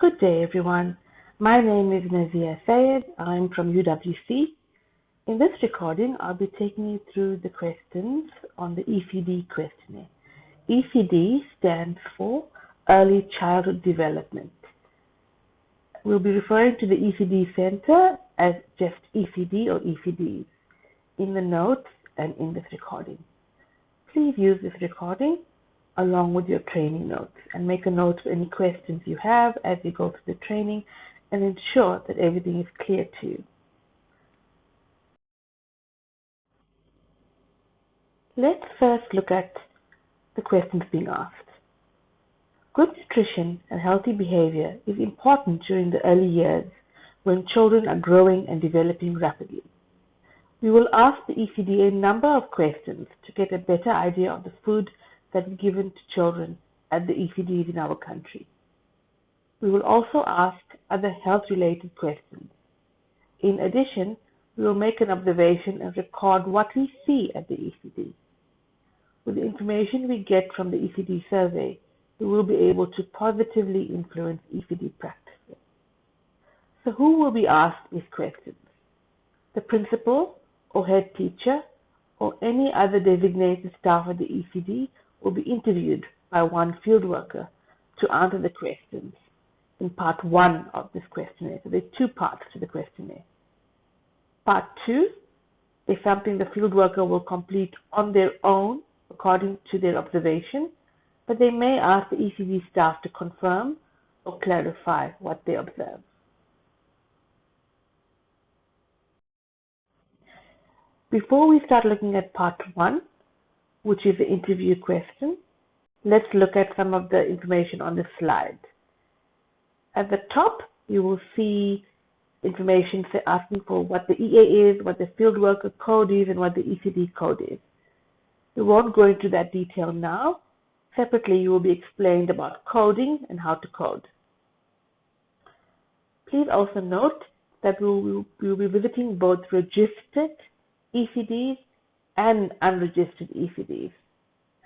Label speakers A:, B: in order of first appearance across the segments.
A: Good day, everyone. My name is Ndis Ecd. I'm from UWC. In this recording, I'll be taking you through the questions on the ECD questionnaire. ECD stands for Early Childhood Development. We'll be referring to the ECD Center as just ECD or ECDs in the notes and in this recording. Please use this recording along with your training notes and make a note of any questions you have as you go through the training and ensure that everything is clear to you. Let's first look at the questions being asked. Good nutrition and healthy behavior is important during the early years when children are growing and developing rapidly. We will ask the ECD a number of questions to get a better idea of the food that is given to children at the ECDs in our country. We will also ask other health-related questions. In addition, we will make an observation and record what we see at the ECD. With the information we get from the ECD survey, we will be able to positively influence ECD practices. So who will be asked these questions? The principal or head teacher or any other designated staff at the ECD will be interviewed by one field worker to answer the questions in part 1 of this questionnaire. So there are 2 parts to the questionnaire. Part 2 is something the field worker will complete on their own according to their observation, but they may ask the ECD staff to confirm or clarify what they observe. Before we start looking at part 1, which is the interview question, let's look at some of the information on the slide. At the top, you will see information asking for what the EA is, what the field worker code is, and what the ECD code is. We won't go into that detail now. Separately, you will be explained about coding and how to code. Please also note that we will be visiting both registered ECDs and unregistered ECDs,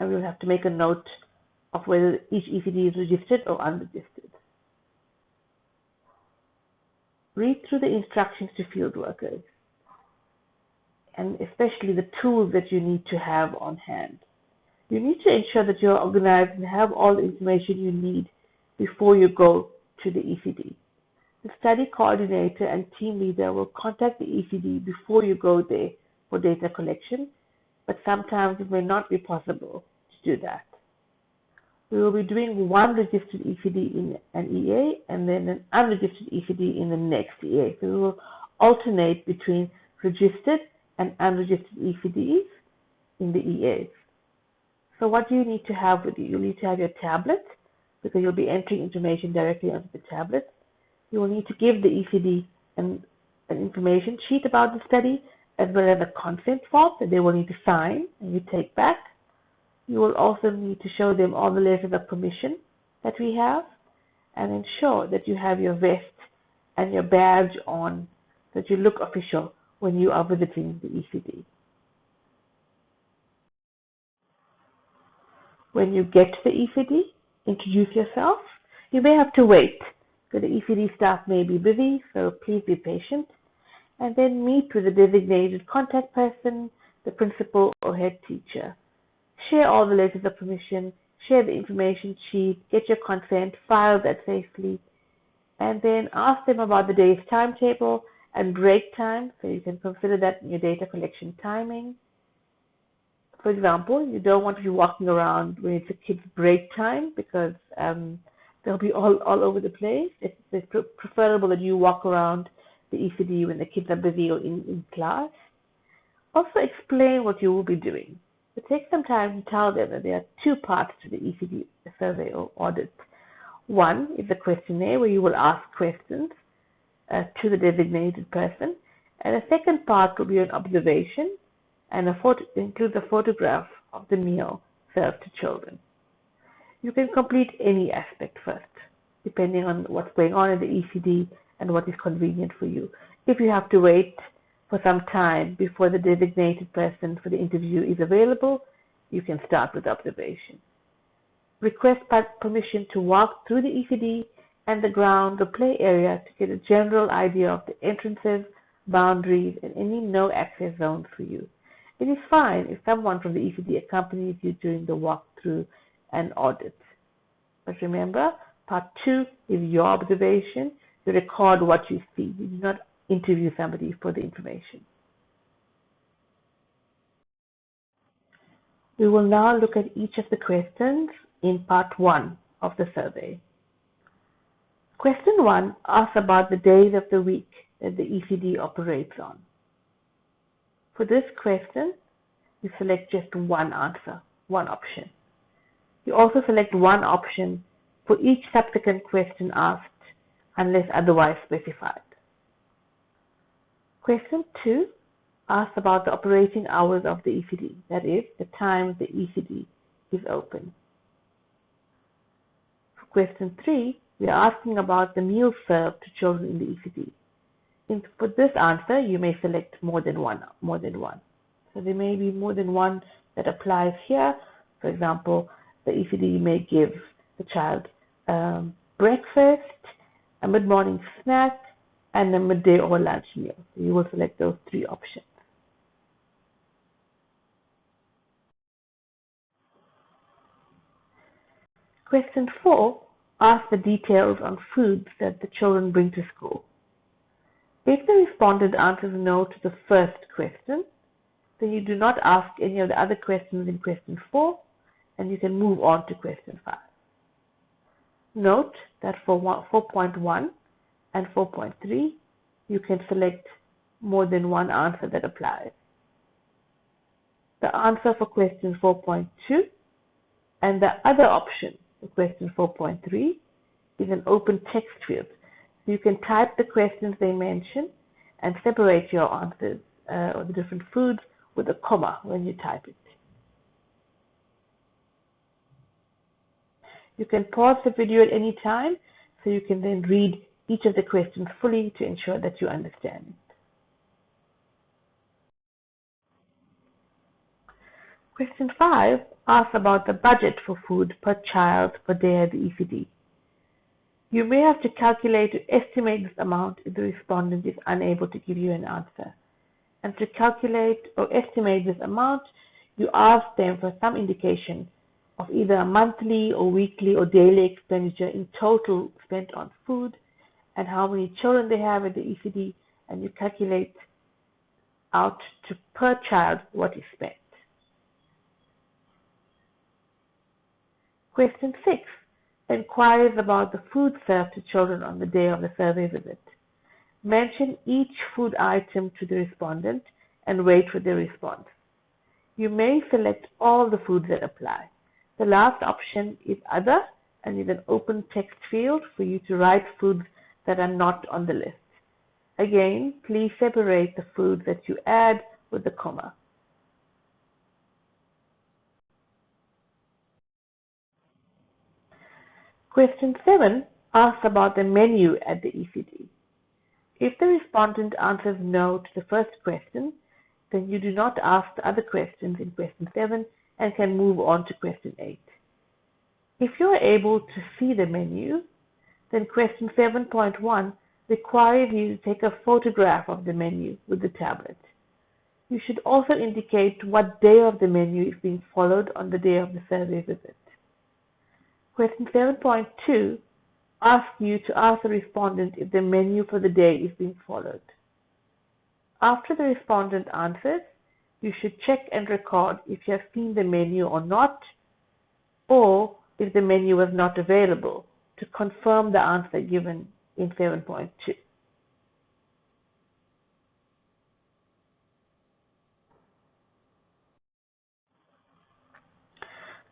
A: and we'll have to make a note of whether each ECD is registered or unregistered. Read through the instructions to field workers, and especially the tools that you need to have on hand. You need to ensure that you're organized and have all the information you need before you go to the ECD. The study coordinator and team leader will contact the ECD before you go there for data collection, but sometimes it may not be possible to do that. We will be doing one registered ECD in an EA and then an unregistered ECD in the next EA. So we will alternate between registered and unregistered ECDs in the EAs. So what do you need to have with you? You'll need to have your tablet because you'll be entering information directly onto the tablet. You will need to give the ECD an information sheet about the study as well as a consent form that they will need to sign and you take back. You will also need to show them all the letters of permission that we have and ensure that you have your vest and your badge on, that you look official when you are visiting the ECD. When you get to the ECD, introduce yourself. You may have to wait because the ECD staff may be busy, so please be patient. And then meet with the designated contact person, the principal or head teacher. Share all the letters of permission, share the information sheet, get your consent, file that safely, and then ask them about the day's timetable and break time, so you can consider that in your data collection timing. For example, you don't want to be walking around when it's a kid's break time because they'll be all over the place. It's preferable that you walk around the ECD when the kids are busy or in class. Also explain what you will be doing. So take some time to tell them that there are 2 parts to the ECD survey or audit. One is a questionnaire where you will ask questions to the designated person, and the second part will be an observation and includes a photograph of the meal served to children. You can complete any aspect first, depending on what's going on in the ECD and what is convenient for you. If you have to wait for some time before the designated person for the interview is available, you can start with observation. Request permission to walk through the ECD and the ground or play area to get a general idea of the entrances, boundaries, and any no-access zones for you. It is fine if someone from the ECD accompanies you during the walkthrough and audit. But remember, part 2 is your observation. You record what you see. You do not interview somebody for the information. We will now look at each of the questions in part 1 of the survey. Question 1 asks about the days of the week that the ECD operates on. For this question, you select just one answer, one option. You also select one option for each subsequent question asked, unless otherwise specified. Question 2 asks about the operating hours of the ECD, that is, the times the ECD is open. For question 3, we are asking about the meals served to children in the ECD. For this answer, you may select more than one. So there may be more than one that applies here. For example, the ECD may give the child breakfast, a mid-morning snack, and a midday or lunch meal. So you will select those 3 options. Question 4 asks the details on foods that the children bring to school. If the respondent answers no to the first question, then you do not ask any of the other questions in question 4, and you can move on to question 5. Note that for 4.1 and 4.3, you can select more than one answer that applies. The answer for question 4.2 and the other option for question 4.3 is an open text field. You can type the questions they mention and separate your answers or the different foods with a comma when you type it. You can pause the video at any time so you can then read each of the questions fully to ensure that you understand it. Question 5 asks about the budget for food per child per day at the ECD. You may have to calculate or estimate this amount if the respondent is unable to give you an answer. And to calculate or estimate this amount, you ask them for some indication of either a monthly or weekly or daily expenditure in total spent on food and how many children they have at the ECD, and you calculate out to per child what is spent. Question 6 inquires about the food served to children on the day of the survey visit. Mention each food item to the respondent and wait for their response. You may select all the foods that apply. The last option is other and is an open text field for you to write foods that are not on the list. Again, please separate the foods that you add with the comma. Question 7 asks about the menu at the ECD. If the respondent answers no to the first question, then you do not ask the other questions in question 7 and can move on to question 8. If you are able to see the menu, then question 7.1 requires you to take a photograph of the menu with the tablet. You should also indicate what day of the menu is being followed on the day of the survey visit. Question 7.2 asks you to ask the respondent if the menu for the day is being followed. After the respondent answers, you should check and record if you have seen the menu or not, or if the menu was not available, to confirm the answer given in 7.2.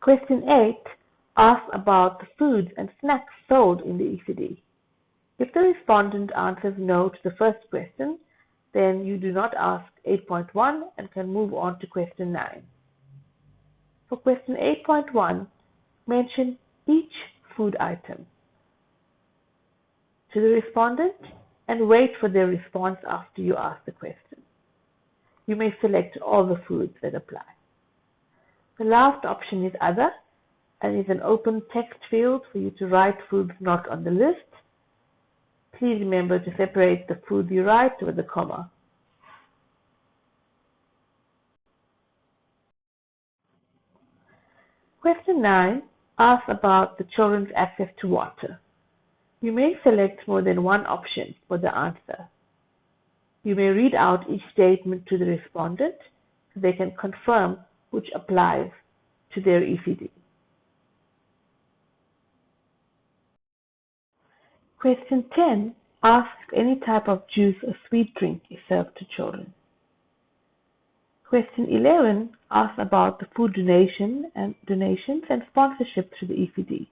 A: Question 8 asks about the foods and snacks sold in the ECD. If the respondent answers no to the first question, then you do not ask 8.1 and can move on to question 9. For question 8.1, mention each food item to the respondent and wait for their response after you ask the question. You may select all the foods that apply. The last option is other, and is an open text field for you to write foods not on the list. Please remember to separate the food you write with a comma. Question 9 asks about the children's access to water. You may select more than one option for the answer. You may read out each statement to the respondent so they can confirm which applies to their ECD. Question 10 asks if any type of juice or sweet drink is served to children. Question 11 asks about the food donations and sponsorship through the ECD.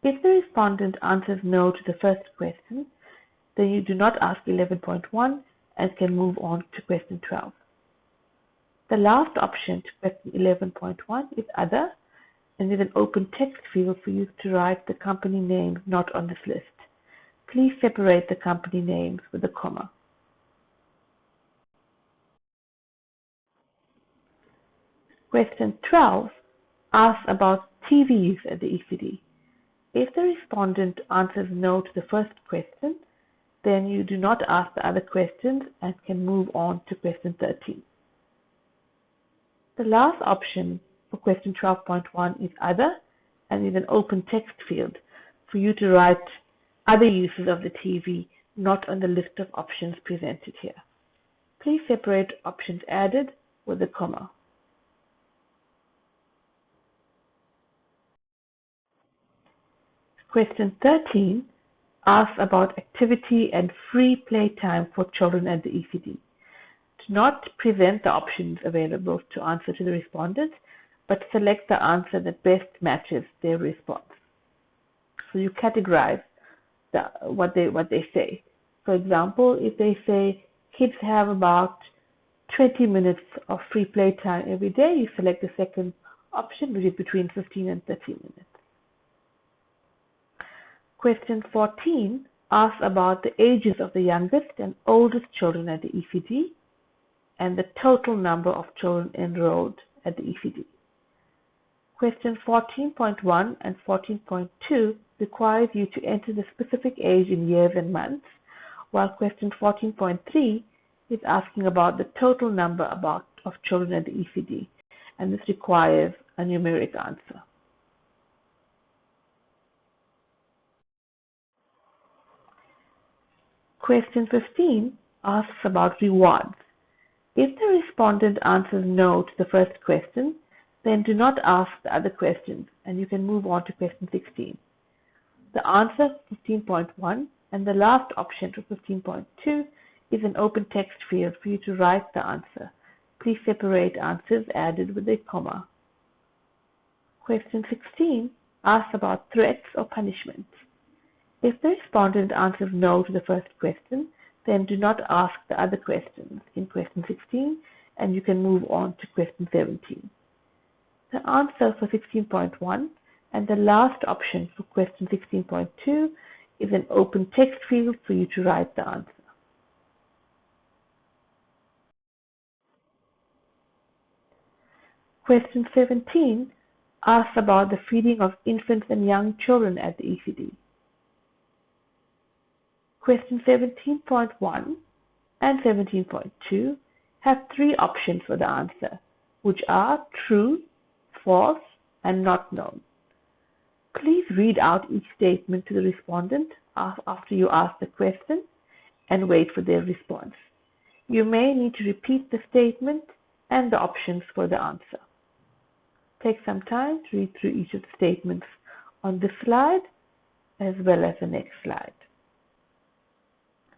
A: If the respondent answers no to the first question, then you do not ask 11.1 and can move on to question 12. The last option to question 11.1 is Other, and is an open text field for you to write the company names not on this list. Please separate the company names with a comma. Question 12 asks about TV use at the ECD. If the respondent answers no to the first question, then you do not ask the other questions and can move on to question 13. The last option for question 12.1 is Other, and is an open text field for you to write other uses of the TV not on the list of options presented here. Please separate options added with a comma. Question 13 asks about activity and free playtime for children at the ECD. Do not present the options available to answer to the respondent, but select the answer that best matches their response. So you categorize what they say. For example, if they say kids have about 20 minutes of free playtime every day, you select the second option, which is between 15 and 30 minutes. Question 14 asks about the ages of the youngest and oldest children at the ECD and the total number of children enrolled at the ECD. Question 14.1 and 14.2 requires you to enter the specific age in years and months, while question 14.3 is asking about the total number of children at the ECD, and this requires a numeric answer. Question 15 asks about rewards. If the respondent answers no to the first question, then do not ask the other questions, and you can move on to question 16. The answer 15.1 and the last option for 15.2 is an open text field for you to write the answer. Please separate answers added with a comma. Question 16 asks about threats or punishment. If the respondent answers no to the first question, then do not ask the other questions in question 16, and you can move on to question 17. The answer for 16.1 and the last option for question 16.2 is an open text field for you to write the answer. Question 17 asks about the feeding of infants and young children at the ECD. Question 17.1 and 17.2 have three options for the answer, which are true, false, and not known. Please read out each statement to the respondent after you ask the question and wait for their response. You may need to repeat the statement and the options for the answer. Take some time to read through each of the statements on this slide as well as the next slide.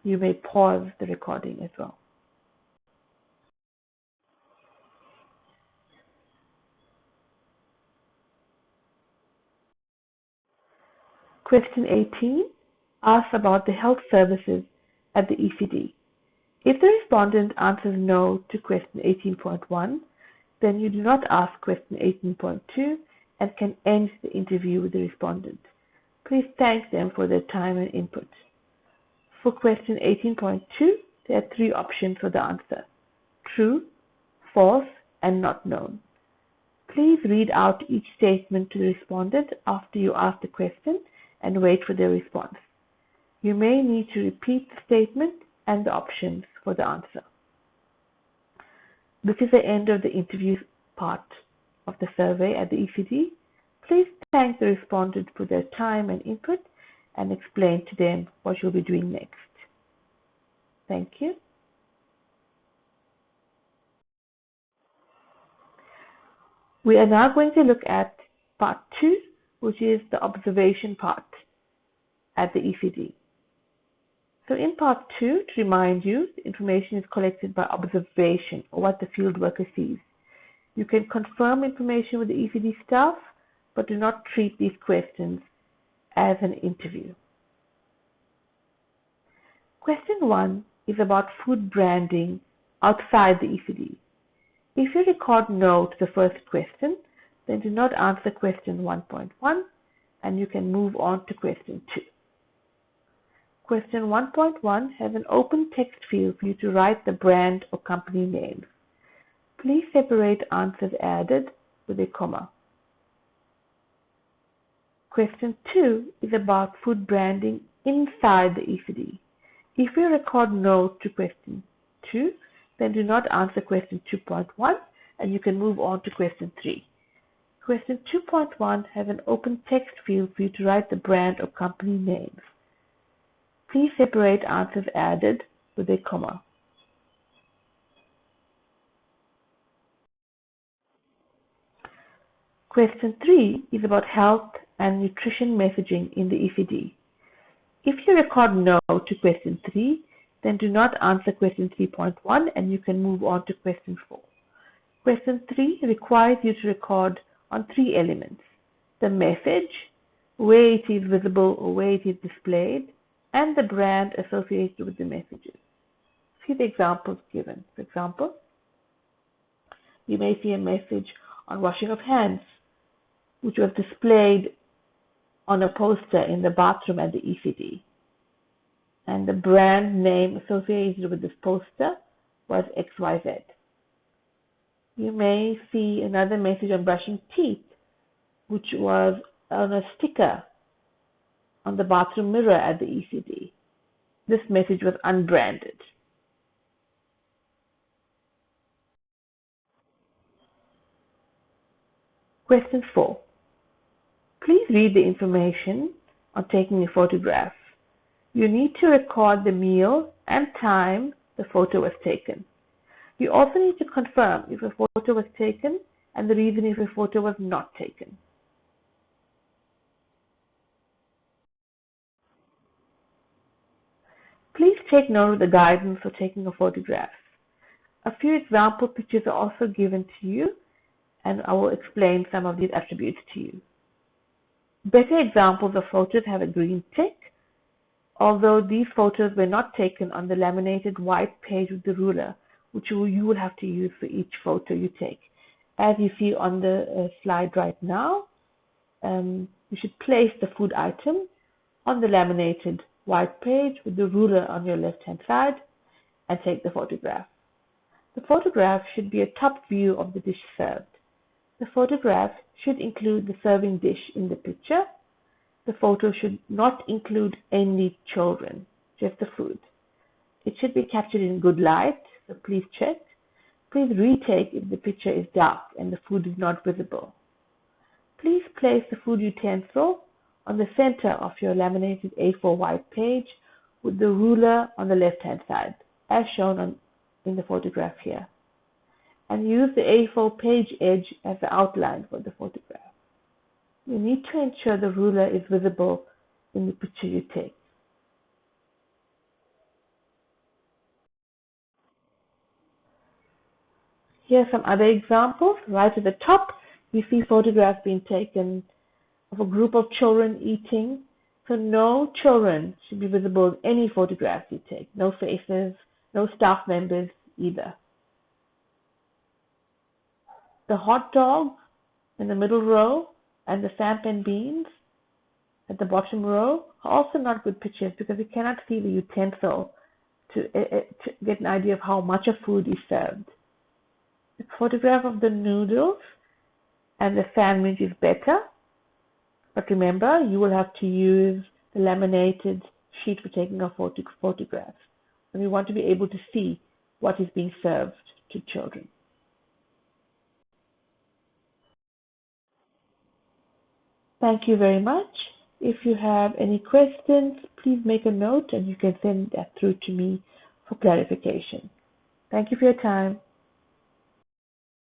A: You may pause the recording as well. Question 18 asks about the health services at the ECD. If the respondent answers no to question 18.1, then you do not ask question 18.2 and can end the interview with the respondent. Please thank them for their time and input. For question 18.2, there are three options for the answer: true, false, and not known. Please read out each statement to the respondent after you ask the question and wait for their response. You may need to repeat the statement and the options for the answer. This is the end of the interview part of the survey at the ECD. Please thank the respondent for their time and input and explain to them what you'll be doing next. Thank you. We are now going to look at part 2, which is the observation part at the ECD. So in part 2, to remind you, the information is collected by observation, or what the field worker sees. You can confirm information with the ECD staff, but do not treat these questions as an interview. Question 1 is about food branding outside the ECD. If you record no to the first question, then do not answer question 1.1 and you can move on to question 2. Question 1.1 has an open text field for you to write the brand or company name. Please separate answers added with a comma. Question 2 is about food branding inside the ECD. If you record no to question 2, then do not answer question 2.1 and you can move on to question 3. Question 2.1 has an open text field for you to write the brand or company names. Please separate answers added with a comma. Question 3 is about health and nutrition messaging in the ECD. If you record no to question 3, then do not answer question 3.1 and you can move on to question 4. Question 3 requires you to record on 3 elements: the message, where it is visible or where it is displayed, and the brand associated with the messages. See the examples given. For example, you may see a message on washing of hands, which was displayed on a poster in the bathroom at the ECD. And the brand name associated with this poster was XYZ. You may see another message on brushing teeth, which was on a sticker on the bathroom mirror at the ECD. This message was unbranded. Question 4. Please read the information on taking a photograph. You need to record the meal and time the photo was taken. You also need to confirm if a photo was taken and the reason if a photo was not taken. Please take note of the guidance for taking a photograph. A few example pictures are also given to you, and I will explain some of these attributes to you. Better examples of photos have a green tick, although these photos were not taken on the laminated white page with the ruler, which you will have to use for each photo you take. As you see on the slide right now, you should place the food item on the laminated white page with the ruler on your left-hand side and take the photograph. The photograph should be a top view of the dish served. The photograph should include the serving dish in the picture. The photo should not include any children, just the food. It should be captured in good light, so please check. Please retake if the picture is dark and the food is not visible. Please place the food utensil on the center of your laminated A4 white page with the ruler on the left-hand side, as shown in the photograph here. And use the A4 page edge as the outline for the photograph. You need to ensure the ruler is visible in the picture you take. Here are some other examples. Right at the top, you see photographs being taken of a group of children eating. So no children should be visible in any photographs you take. No faces, no staff members either. The hot dog in the middle row and the sampan beans at the bottom row are also not good pictures because you cannot see the utensil to get an idea of how much of food is served. The photograph of the noodles and the sandwich is better. But remember, you will have to use the laminated sheet for taking our photographs. And we want to be able to see what is being served to children. Thank you very much. If you have any questions, please make a note and you can send that through to me for clarification. Thank you for your time.